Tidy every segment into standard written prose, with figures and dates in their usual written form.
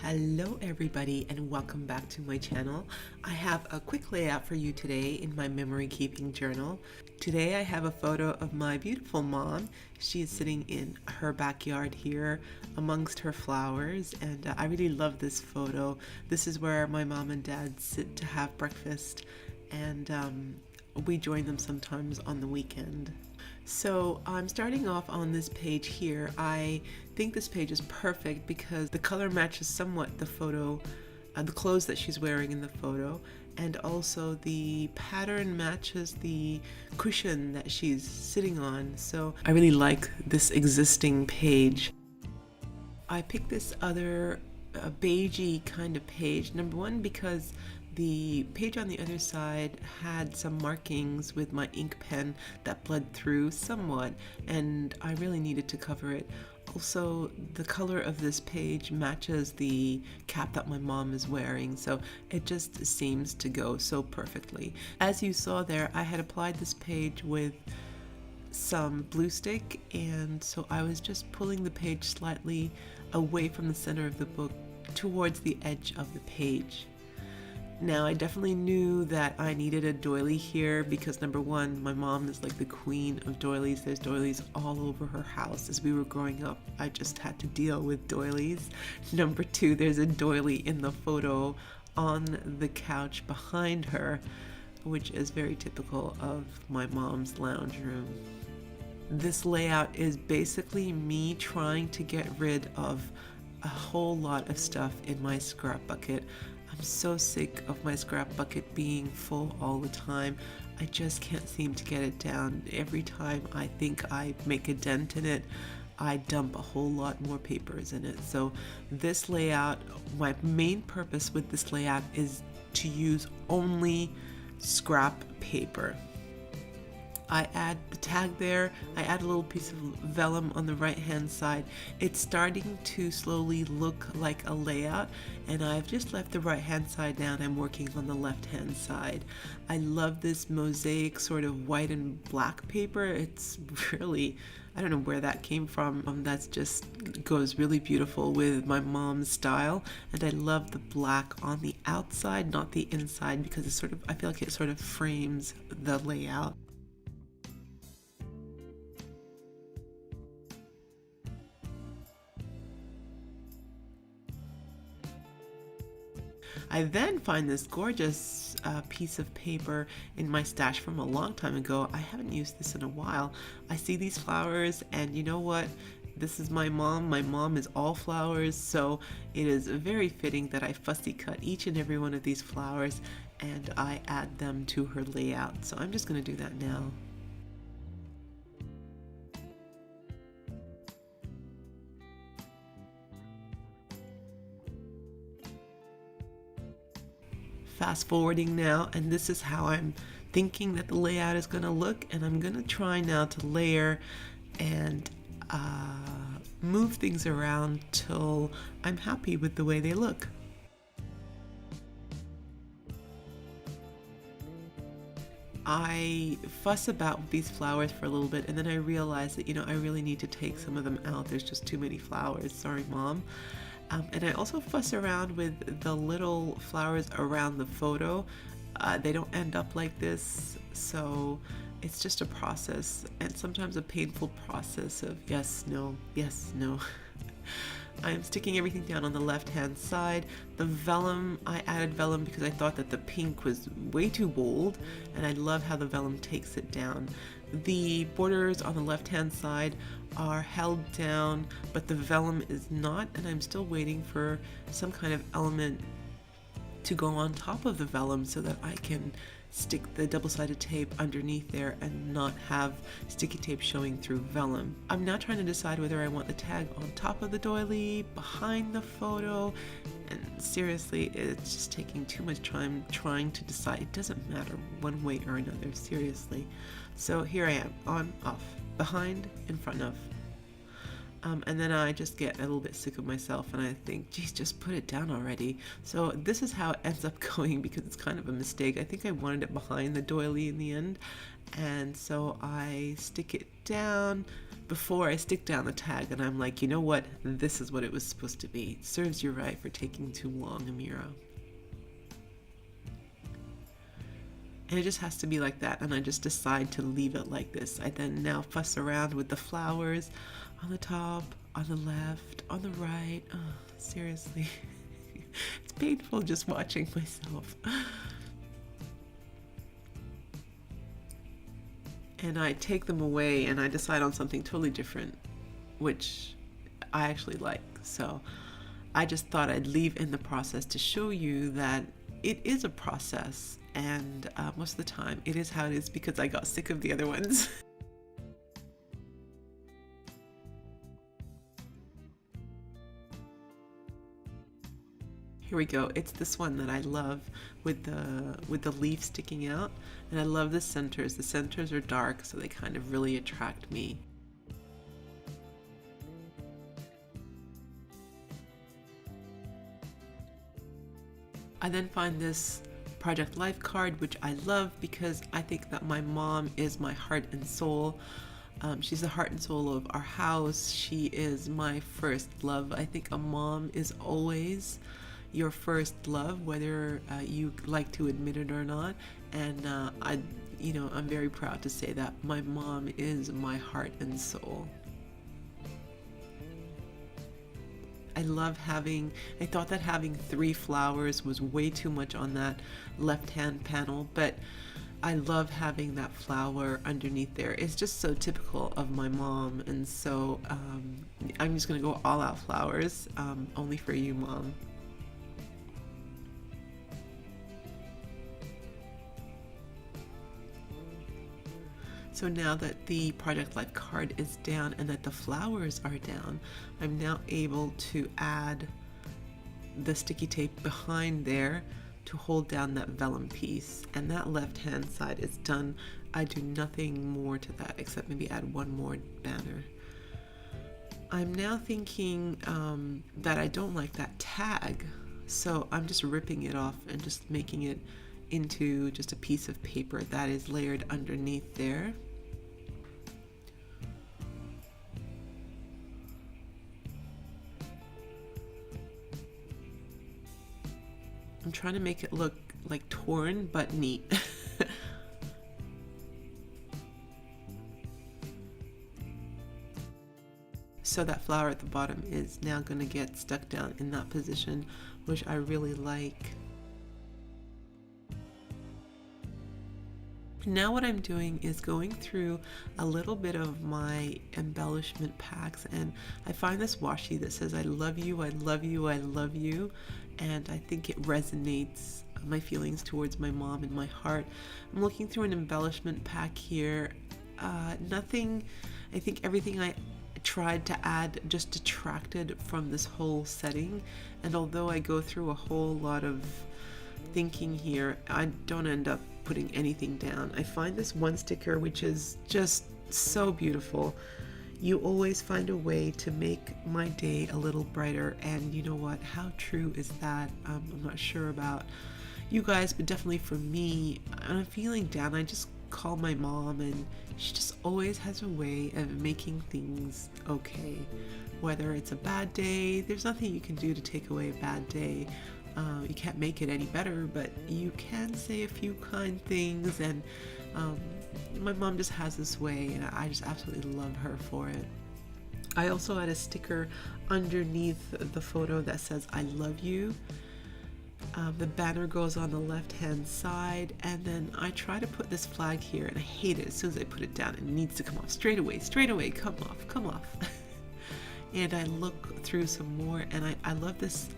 Hello everybody and welcome back to my channel. I have a quick layout for you today in my memory keeping journal. Today I have a photo of my beautiful mom. She is sitting in her backyard here amongst her flowers, and I really love this photo. This is where my mom and dad sit to have breakfast, and we join them sometimes on the weekend. So I'm starting off on this page here. I think this page is perfect because the color matches somewhat the photo, the clothes that she's wearing in the photo, and also the pattern matches the cushion that she's sitting on. So I really like this existing page. I picked this other beigey kind of page, number one because the page on the other side had some markings with my ink pen that bled through somewhat, and I really needed to cover it. Also, the color of this page matches the cap that my mom is wearing, so it just seems to go so perfectly. As you saw there, I had applied this page with some glue stick, and so I was just pulling the page slightly away from the center of the book towards the edge of the page. Now, I definitely knew that I needed a doily here because number one, my mom is like the queen of doilies. There's doilies all over her house. As we were growing up, I just had to deal with doilies. Number two, there's a doily in the photo on the couch behind her, which is very typical of my mom's lounge room. This layout is basically me trying to get rid of a whole lot of stuff in my scrap bucket. I'm so sick of my scrap bucket being full all the time. I just can't seem to get it down. Every time I think I make a dent in it, I dump a whole lot more papers in it. So this layout, my main purpose with this layout is to use only scrap paper. I add the tag there, I add a little piece of vellum on the right hand side. It's starting to slowly look like a layout, and I've just left the right hand side down. I'm working on the left hand side. I love this mosaic sort of white and black paper. It's really, I don't know where that came from. That's just goes really beautiful with my mom's style, and I love the black on the outside, not the inside, because it's sort of, I feel like it sort of frames the layout. I then find this gorgeous piece of paper in my stash from a long time ago. I haven't used this in a while. I see these flowers, and you know what? This is my mom. My mom is all flowers, so it is very fitting that I fussy cut each and every one of these flowers and I add them to her layout. So I'm just going to do that now. Fast forwarding now, and this is how I'm thinking that the layout is going to look, and I'm going to try now to layer and move things around till I'm happy with the way they look. I fuss about with these flowers for a little bit, and then I realized that, I really need to take some of them out. There's just too many flowers. Sorry, Mom. And I also fuss around with the little flowers around the photo. They don't end up like this, so it's just a process, and sometimes a painful process of yes, no, yes, no. I'm sticking everything down on the left hand side. The vellum, I added vellum because I thought that the pink was way too bold, and I love how the vellum takes it down. The borders on the left hand side are held down, but the vellum is not, and I'm still waiting for some kind of element to go on top of the vellum so that I can stick the double-sided tape underneath there and not have sticky tape showing through vellum. I'm now trying to decide whether I want the tag on top of the doily, behind the photo, and seriously, it's just taking too much time trying to decide. It doesn't matter one way or another, seriously. So here I am, on, off, behind, in front of. And then I just get a little bit sick of myself, and I think, geez, just put it down already. So this is how it ends up going, because it's kind of a mistake. I think I wanted it behind the doily in the end, and so I stick it down, before I stick down the tag and I'm like, you know what, this is what it was supposed to be. Serves you right for taking too long, Amira. And it just has to be like that, and I just decide to leave it like this. I then now fuss around with the flowers on the top, on the left, on the right. Oh, seriously. It's painful just watching myself. And I take them away and I decide on something totally different, which I actually like. So I just thought I'd leave in the process to show you that it is a process, and most of the time it is how it is because I got sick of the other ones. Here we go. It's this one that I love with the leaf sticking out, and I love the centers. The centers are dark, so they kind of really attract me. I then find this Project Life card, which I love because I think that my mom is my heart and soul. She's the heart and soul of our house. She is my first love. I think a mom is always your first love, whether you like to admit it or not. And I'm very proud to say that my mom is my heart and soul. I thought that having 3 flowers was way too much on that left-hand panel, but I love having that flower underneath there. It's just so typical of my mom, and so I'm just gonna go all out flowers, only for you, Mom. So now that the Project Life card is down and that the flowers are down, I'm now able to add the sticky tape behind there to hold down that vellum piece. And that left hand side is done. I do nothing more to that except maybe add one more banner. I'm now thinking that I don't like that tag, so I'm just ripping it off and just making it into just a piece of paper that is layered underneath there. I'm trying to make it look like torn but neat. So that flower at the bottom is now going to get stuck down in that position, which I really like. Now what I'm doing is going through a little bit of my embellishment packs, and I find this washi that says I love you, I love you, I love you, and I think it resonates my feelings towards my mom in my heart. I'm looking through an embellishment pack here. Nothing, I think everything I tried to add just detracted from this whole setting, and although I go through a whole lot of thinking here, I don't end up putting anything down. I find this one sticker which is just so beautiful. You always find a way to make my day a little brighter, and you know what, how true is that? I'm not sure about you guys, but definitely for me, when I'm feeling down, I just call my mom, and she just always has a way of making things okay. Whether it's a bad day, there's nothing you can do to take away a bad day. You can't make it any better, but you can say a few kind things, and my mom just has this way, and I just absolutely love her for it. I also had a sticker underneath the photo that says I love you. The banner goes on the left hand side, and then I try to put this flag here, and I hate it. As soon as I put it down, it needs to come off straight away, come off. And I look through some more, and I love this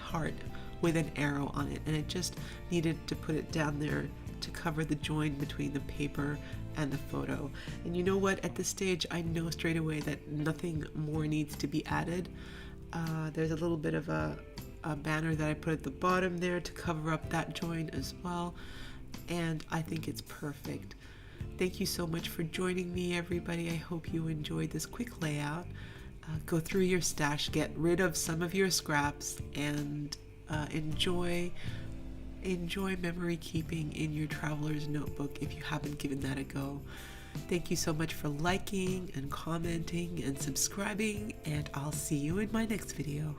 heart with an arrow on it, and I just needed to put it down there to cover the join between the paper and the photo. And you know what, at this stage I know straight away that nothing more needs to be added. There's a little bit of a banner that I put at the bottom there to cover up that join as well, and I think it's perfect. Thank you so much for joining me, everybody. I hope you enjoyed this quick layout. Go through your stash, get rid of some of your scraps, and enjoy memory keeping in your traveler's notebook if you haven't given that a go. Thank you so much for liking and commenting and subscribing, and I'll see you in my next video.